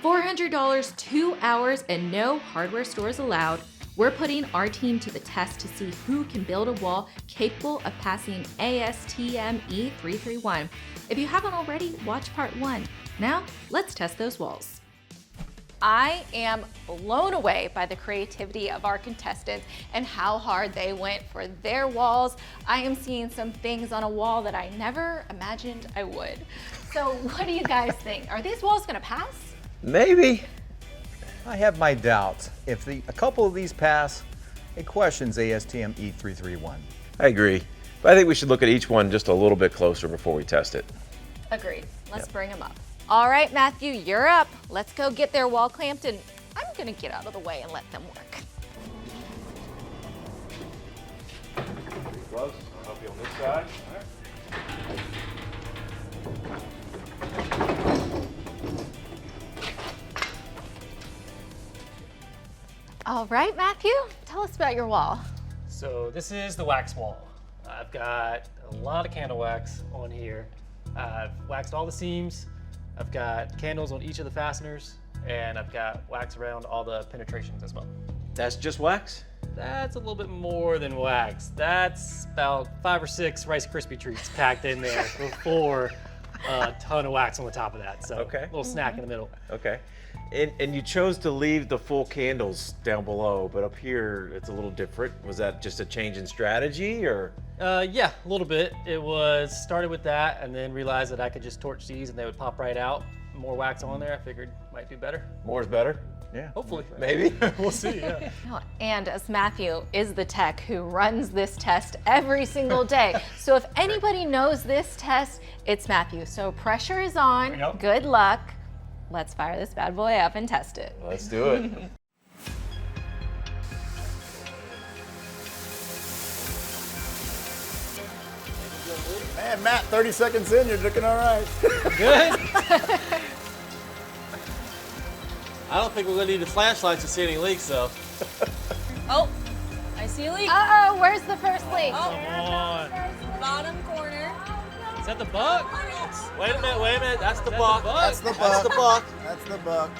$400, 2 hours, and no hardware stores allowed. We're putting our team to the test to see who can build a wall capable of passing ASTM E331. If you haven't already, watch part 1. Now, let's test those walls. I am blown away by the creativity of our contestants and how hard they went for their walls. I am seeing some things on a wall that I never imagined I would. So what do you guys think? Are these walls gonna pass? Maybe. I have my doubts. If a couple of these pass, it questions ASTM E331. I agree. But I think we should look at each one just a little bit closer before we test it. Agreed. Let's bring them up. All right, Matthew, you're up. Let's go get their wall clamped, and I'm gonna get out of the way and let them work. Pretty close. I'll help you on this side. All right, Matthew, tell us about your wall. So this is the wax wall. I've got a lot of candle wax on here. I've waxed all the seams. I've got candles on each of the fasteners, and I've got wax around all the penetrations as well. That's just wax? That's a little bit more than wax. That's about 5 or 6 Rice Krispie treats packed in there before a ton of wax on the top of that. So Okay. a little snack in the middle. Okay. And you chose to leave the full candles down below, but up here it's a little different. Was that just a change in strategy, or? Yeah, a little bit. It was started with that and then realized that I could just torch these and they would pop right out. More wax on there, I figured might do better. More is better? Yeah. Hopefully. Maybe. We'll see, yeah. And as Matthew is the tech who runs this test every single day. So if anybody knows this test, it's Matthew. So pressure is on. Yep. Good luck. Let's fire this bad boy up and test it. Let's do it. Man, Matt, 30 seconds in, you're looking all right. Good. I don't think we're gonna need the flashlights to see any leaks, though. Oh, I see a leak. Uh-oh, where's the first leak? Oh, Come on. bottom corner. Is that the buck? Wait a minute. That's the That's buck. the buck. That's the buck. That's the buck. That's the buck.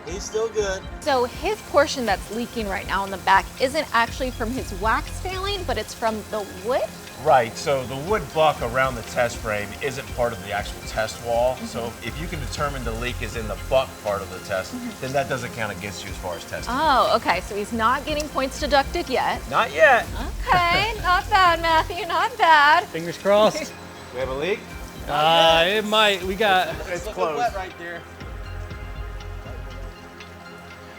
He's still good. So his portion that's leaking right now in the back isn't actually from his wax failing, but it's from the wood? Right, so the wood buck around the test frame isn't part of the actual test wall. So if you can determine the leak is in the buck part of the test, then that doesn't count against you as far as testing. Oh, okay, so he's not getting points deducted yet. Not yet. Okay, not bad, Matthew, not bad. Fingers crossed. We have a leak? It might. We got. It's Looking close. wet right there.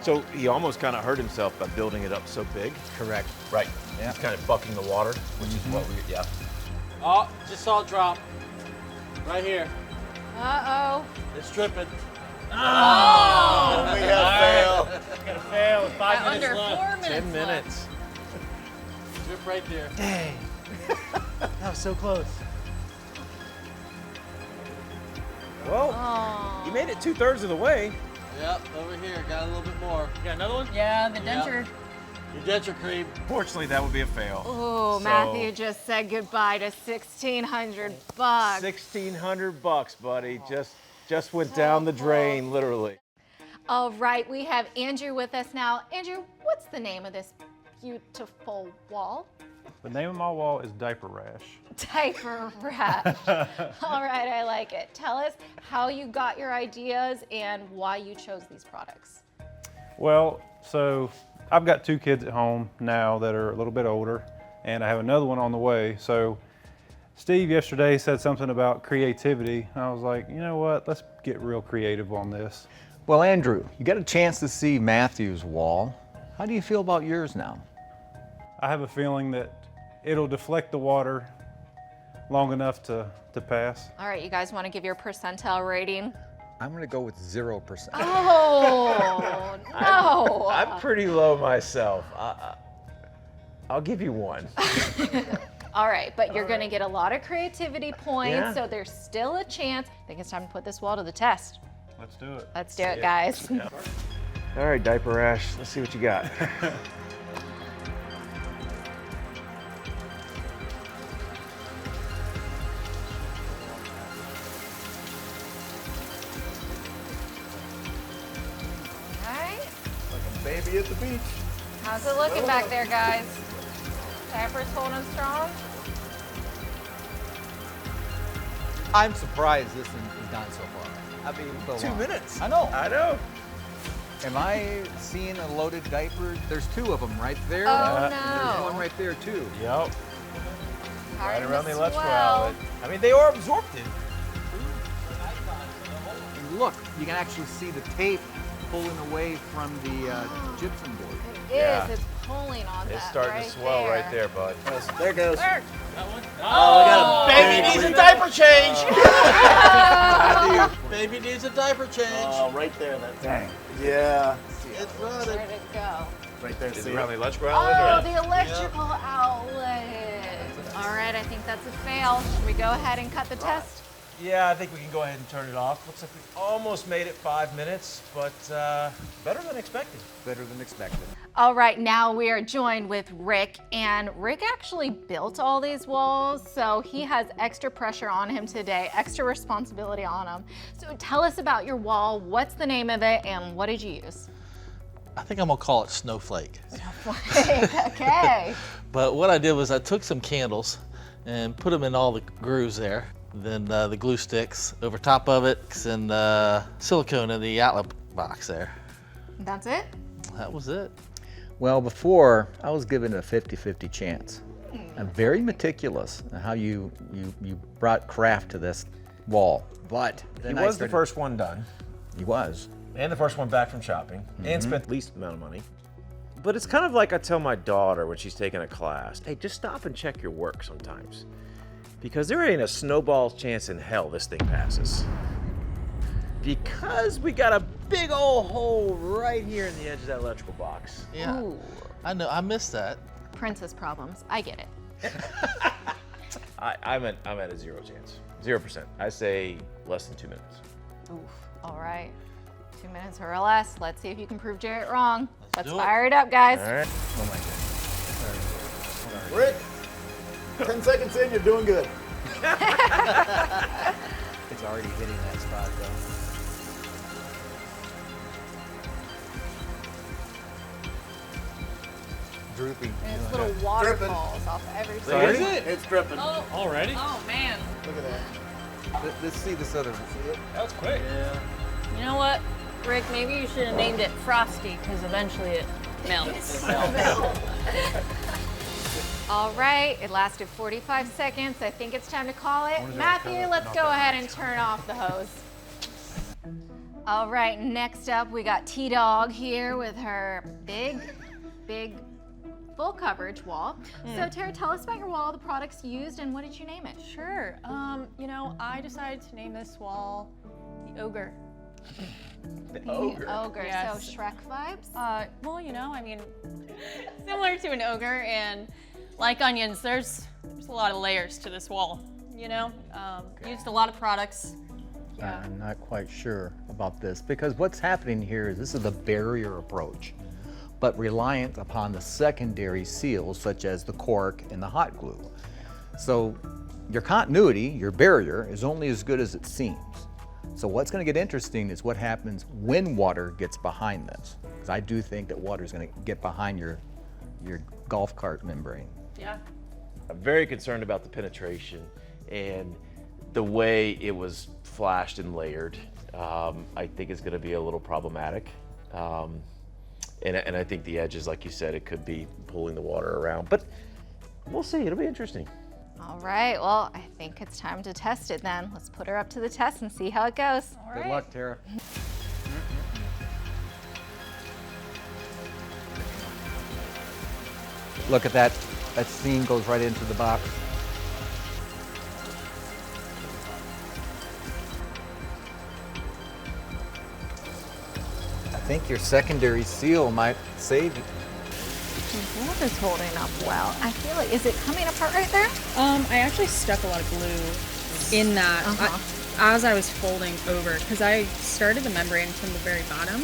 So he almost kind of hurt himself by building it up so big. Correct. Right. Yeah. He's kind of bucking the water, which is what we, yeah. Oh, just saw it drop. Right here. Uh-oh. It's dripping. We have failed. Gonna fail with 5 minutes Under left. 4 minutes 10 minutes. Drip right there. Dang. That was so close. Well, Oh. you made it 2/3 of the way. Yep, over here. Got a little bit more. You got another one? Yeah, the denture. Your denture cream. Fortunately, that would be a fail. Oh, So- Matthew just said goodbye to $1,600. $1,600, buddy. Just went down the drain, literally. All right, we have Andrew with us now. Andrew, what's the name of this beautiful wall? The name of my wall is Diaper Rash. Diaper rash. All right, I like it. Tell us how you got your ideas and why you chose these products. Well, so I've got 2 kids at home now that are a little bit older, and I have another one on the way. So Steve yesterday said something about creativity. And I was like, you know what, let's get real creative on this. Well, Andrew, you got a chance to see Matthew's wall. How do you feel about yours now? I have a feeling that it'll deflect the water long enough to pass. All right, you guys want to give your percentile rating? I'm going to go with 0%. Oh, no. I'm pretty low myself. I'll give you 1. All right, but you're going to get a lot of creativity points, Yeah. so there's still a chance. I think it's time to put this wall to the test. Let's do it. Let's do it, guys. All right, Diaper Rash, let's see what you got. Maybe at the beach. How's it looking back there, guys? Diapers holding strong? I'm surprised this is done so far. I mean, so 2 long. minutes. I know. I know. Am I seeing a loaded diaper? There's 2 of them right there. Oh, And there's no. one right there too. Yep. Right Starting around to the electrical swell. outlet. I mean, they are absorptive. And look, you can actually see the tape pulling away from the gypsum board. It is. Yeah. It's pulling on that It's starting right to swell right there, bud. There it goes. Oh, baby needs a diaper change. Baby needs a diaper change. Oh, right there. That thing. Yeah. It's running. Where'd it go? Right there. Is See it it? around the electrical Oh, outlet? the electrical outlet. All right, I think that's a fail. Should we go ahead and cut the test? Yeah, I think we can go ahead and turn it off. Looks like we almost made it 5 minutes, but better than expected. Better than expected. All right, now we are joined with Rick, and Rick actually built all these walls, so he has extra pressure on him today, extra responsibility on him. So tell us about your wall, what's the name of it, and what did you use? I think I'm gonna call it Snowflake. Okay. But what I did was I took some candles and put them in all the grooves there. Then the glue sticks over top of it and silicone in the outlet box there. That's it? That was it. Well, before I was given a 50-50 chance. I'm very meticulous in how you brought craft to this wall. But He then was the first one done, He was. and the first one back from shopping, and spent the least amount of money. But it's kind of like I tell my daughter when she's taking a class, hey, just stop and check your work sometimes. Because there ain't a snowball's chance in hell this thing passes. Because we got a big old hole right here in the edge of that electrical box. Yeah. Ooh, I know. I missed that. princess problems. I get it. I'm at a 0 chance. 0%. I say less than 2 minutes. Oof. All right. 2 minutes or less. Let's see if you can prove Jarrett wrong. Let's do it. fire it up, guys. All right. Oh my goodness. Rick, 10 seconds in, you're doing good. It's already hitting that spot though. Drooping. And it's little waterfalls off every Sorry? side. It's dripping. Oh, Already? oh man. Look at that. Let's see this other one. See it? That was quick. You know what, Rick? Maybe you should have named it Frosty because eventually it melts. All right, it lasted 45 seconds. I think it's time to call it. Matthew, let's go ahead and turn off the hose. All right, next up we got T-Dog here with her big full coverage wall. So Tara, tell us about your wall, the products used, and what did you name it? Sure. You know, I decided to name this wall the Ogre. Ogre, Yes. so Shrek vibes? Well, you know, I mean, similar to an ogre, and like onions, there's a lot of layers to this wall. You know, used a lot of products. I'm not quite sure about this because what's happening here is this is the barrier approach, but reliant upon the secondary seals such as the cork and the hot glue. So your continuity, your barrier, is only as good as it seems. So what's going to get interesting is what happens when water gets behind this. Because I do think that water is going to get behind your golf cart membrane. Yeah. I'm very concerned about the penetration and the way it was flashed and layered. I think it's going to be a little problematic. And I think the edges, like you said, it could be pulling the water around. But we'll see. It'll be interesting. All right, well, I think it's time to test it then. Let's put her up to the test and see how it goes. Good luck, Tara. Look at that. That seam goes right into the box. I think your secondary seal might save it. The wood is holding up well. I feel like, is it coming apart right there? I actually stuck a lot of glue in that as I was folding over because I started the membrane from the very bottom,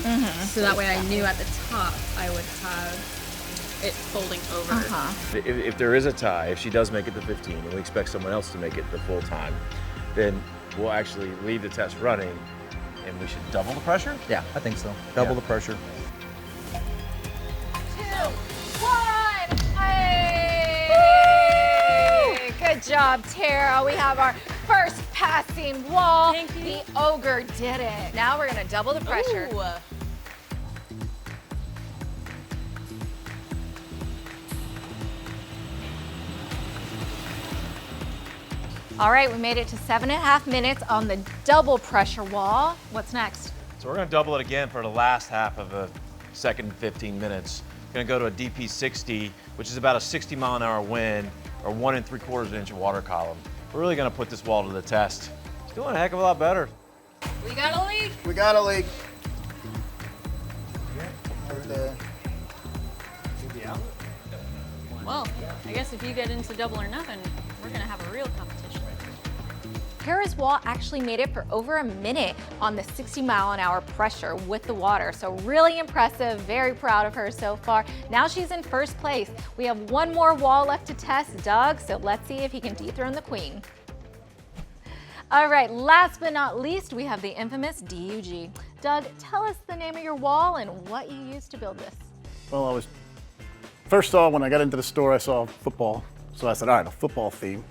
so that way I knew at the top I would have it folding over. If there is a tie, if she does make it to 15 and we expect someone else to make it the full time, then we'll actually leave the test running and we should double the pressure? Yeah, I think so. Double Yeah. the pressure. Good job, Tara. We have our first passing wall. Thank you. The ogre did it. Now we're gonna double the pressure. Ooh. All right, we made it to 7.5 minutes on the double pressure wall. What's next? So we're gonna double it again for the last half of the second 15 minutes. Gonna go to a DP60, which is about a 60-mile-an-hour wind, or 1 3/4 inch water column. We're really gonna put this wall to the test. It's doing a heck of a lot better. We got a leak. We got a leak. Right there. Well, I guess if you get into double or nothing, we're gonna have a real competition. Tara's wall actually made it for over a minute on the 60-mile-an-hour pressure with the water. So really impressive, very proud of her so far. Now she's in first place. We have one more wall left to test, Doug, so let's see if he can dethrone the queen. All right, last but not least, we have the infamous DUG. Doug, tell us the name of your wall and what you used to build this. Well, first off, when I got into the store, I saw football. So I said, all right, a football theme.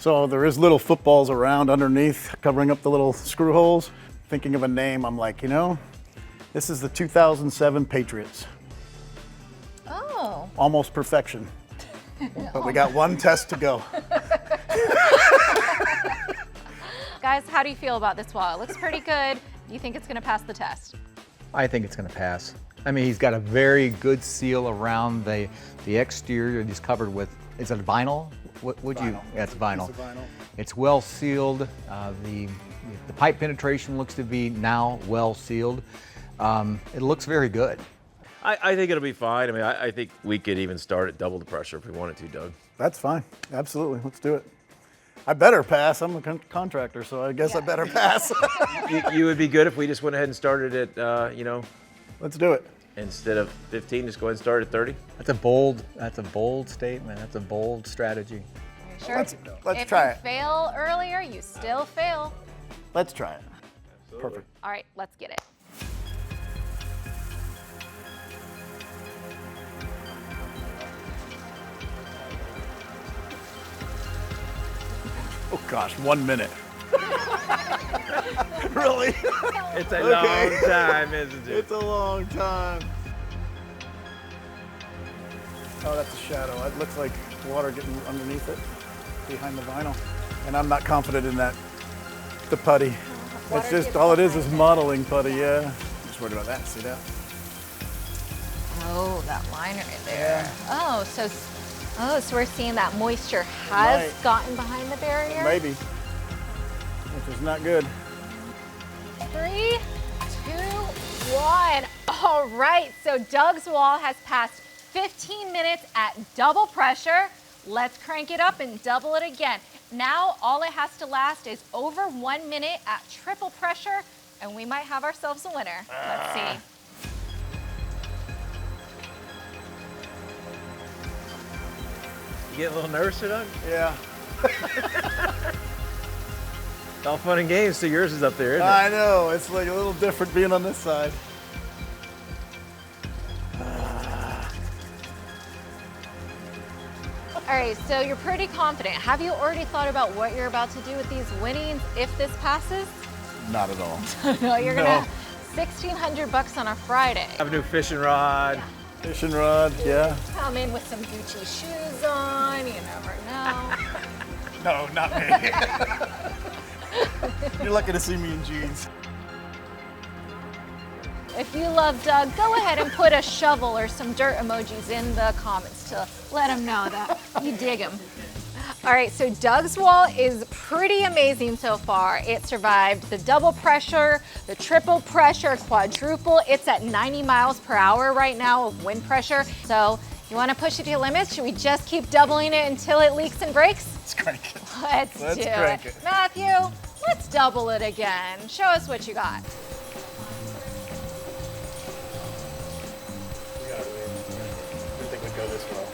So there is little footballs around underneath, covering up the little screw holes. Thinking of a name, I'm like, you know, this is the 2007 Patriots. Oh. Almost perfection. But we got one test to go. Guys, how do you feel about this wall? It looks pretty good. You think it's gonna pass the test? I think it's going to pass. I mean, he's got a very good seal around the exterior. He's covered with, is it vinyl? What would you? Vinyl. Yeah, it's vinyl. Piece of vinyl. It's well sealed. The pipe penetration looks to be now well sealed. It looks very good. I think it'll be fine. I mean, I think we could even start at double the pressure if we wanted to, Doug. That's fine. Absolutely. Let's do it. I better pass. I'm a contractor, so I guess I better pass. You would be good if we just went ahead and started at, you know, Let's do it. instead of 15, just go ahead and start at 30. That's a bold statement. That's a bold strategy. Are you sure? Let's if try you it. fail earlier, you still fail. Let's try it. Perfect. All right, let's get it. Oh gosh, 1 minute. Really? It's a Okay. long time, isn't it? It's a long time. Oh, that's a shadow. It looks like water getting underneath it, behind the vinyl. And I'm not confident in that, the putty. It's just, all it is modeling putty, yeah. I'm just worried about that, see that? Oh, that line right there. Oh, so we're seeing that moisture has Might. gotten behind the barrier. Maybe, which is not good. 3, 2, 1. All right, so Doug's wall has passed 15 minutes at double pressure. Let's crank it up and double it again. Now all it has to last is over 1 minute at triple pressure, and we might have ourselves a winner. Let's see. You get a little nervous, Doug? Yeah. It's all fun and games, so yours is up there, isn't it? I know, it's like a little different being on this side. All right, so you're pretty confident. Have you already thought about what you're about to do with these winnings if this passes? Not at all. No, you're No. gonna have $1,600 on a Friday. Have a new fishing rod. Fishing rod, yeah. Come in with some Gucci shoes on, you never know. No, not me. You're lucky to see me in jeans. If you love Doug, go ahead and put a shovel or some dirt emojis in the comments to let him know that you dig him. All right, so Doug's wall is pretty amazing so far. It survived the double pressure, the triple pressure, quadruple. It's at 90 miles per hour right now of wind pressure. So you want to push it to your limits? Should we just keep doubling it until it leaks and breaks? Let's crank it. Let's do crank it. it. Matthew, let's double it again. Show us what you got. I didn't think we'd go this well.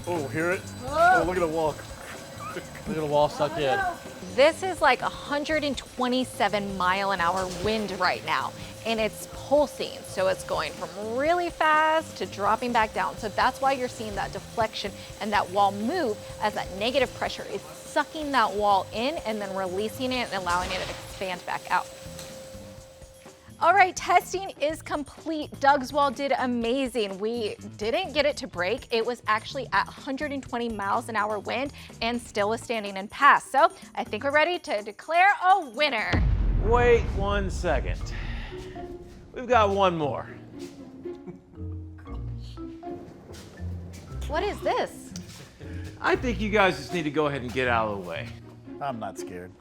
Oh, hear it? Oh, look at the wall. Look at the wall stuck in. this is like 127-mile-an-hour wind right now, and it's pulsing. So it's going from really fast to dropping back down. So that's why you're seeing that deflection and that wall move, as that negative pressure is sucking that wall in and then releasing it and allowing it to expand back out. All right, testing is complete. Doug's wall did amazing. We didn't get it to break. It was actually at 120 miles an hour wind and still was standing and passed. So I think we're ready to declare a winner. Wait 1 second. We've got one more. What is this? I think you guys just need to go ahead and get out of the way. I'm not scared.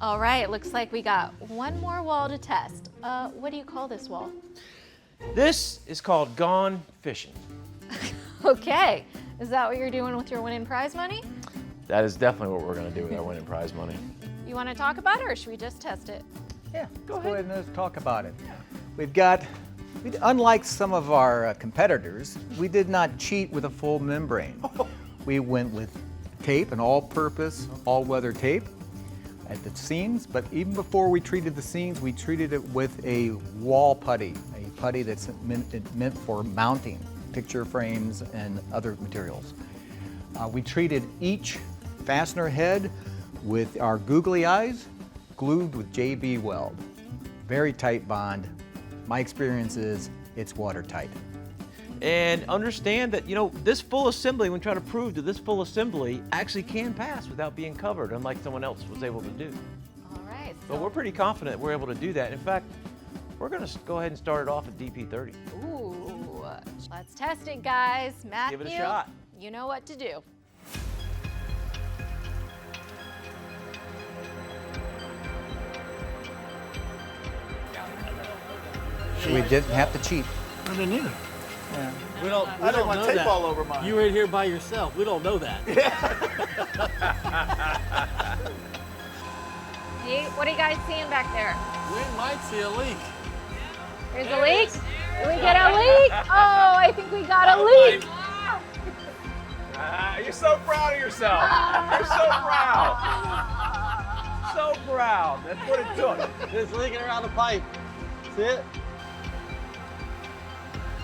All right, looks like we got one more wall to test. What do you call this wall? This is called Gone Fishing. Okay, is that what you're doing with your winning prize money? That is definitely what we're gonna do with our winning prize money. You want to talk about it, or should we just test it? Yeah, go ahead and let's talk about it. Unlike some of our competitors, we did not cheat with a full membrane. We went with tape, an all-purpose, all-weather tape at the seams, but even before we treated the seams, we treated it with a wall putty, a putty that's meant for mounting picture frames and other materials. We treated each fastener head with our googly eyes, glued with JB weld. Very tight bond. My experience is it's watertight. And understand that, this full assembly, when trying to prove that this full assembly actually can pass without being covered, unlike someone else was able to do. All right. But we're pretty confident we're able to do that. In fact, we're gonna go ahead and start it off at DP30. Ooh, let's test it, guys. Matthew, Give it a shot. You know what to do. We didn't have to cheat. I didn't either. We don't I didn't want know tape that. all over mine. You were here by yourself. We don't know that. What are you guys seeing back there? We might see a leak. There's a leak? Did we get a leak? Oh, I think we got a leak. You're so proud of yourself. You're so proud. So proud. That's what it took. It's leaking around the pipe. See it?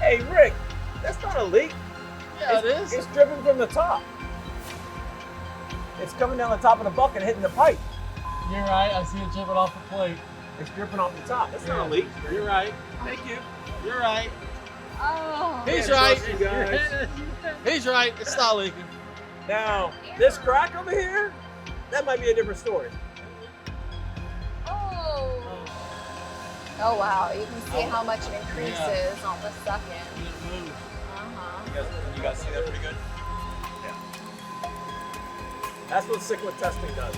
Hey, Rick, that's not a leak. Yeah, it is. It's dripping from the top. It's coming down the top of the bucket, hitting the pipe. You're right. I see it dripping off the plate. It's dripping off the top. That's not a leak. You're right. Thank you. You're right. Oh. He's Yeah, right. trust you guys. He's right. It's not leaking. Now, this crack over here, that might be a different story. Oh. Oh, wow. You can see how much it increases on the second. You guys see that pretty good? Yeah. That's what cyclic testing does. I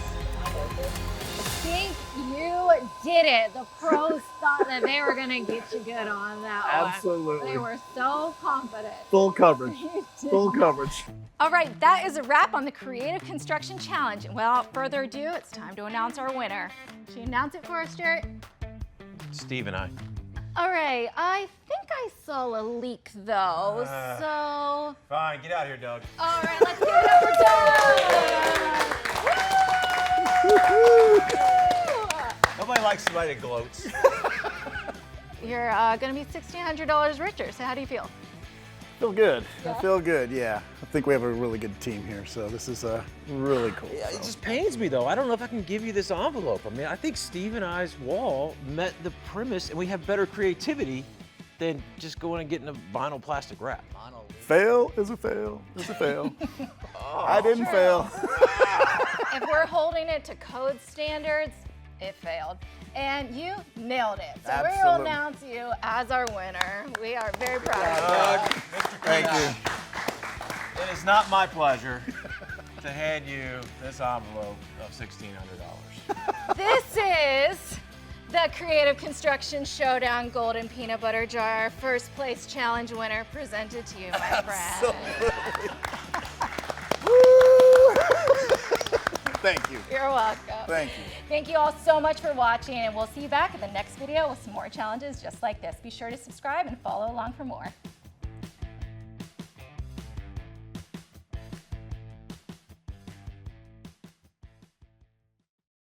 think you did it. The pros thought that they were going to get you good on that one. Absolutely. They were so confident. Full coverage. You did. Full coverage. All right, that is a wrap on the Creative Construction Challenge. And without further ado, it's time to announce our winner. Should you announce it for us, Jarrett? Steve and I. All right, I think I saw a leak though, so. Fine, get out of here, Doug. All right, let's give it up for Doug! Nobody likes somebody that gloats. You're gonna be $1,600 richer, so how do you feel? Feel good. I feel good, yeah. I think we have a really good team here, so this is really cool. Yeah, it just pains me though. I don't know if I can give you this envelope. I mean, I think Steve and I's wall met the premise, and we have better creativity than just going and getting a vinyl plastic wrap. Fail is a fail is a fail. I didn't fail. If we're holding it to code standards, it failed. And you nailed it. So we will Absolutely. announce you as our winner. We are very proud of you. Thank you. It is not my pleasure to hand you this envelope of $1,600. This is the Creative Construction Showdown Golden Peanut Butter Jar First Place Challenge winner presented to you, my friend. Thank you. You're welcome. Thank you. Thank you all so much for watching, and we'll see you back in the next video with some more challenges just like this. Be sure to subscribe and follow along for more.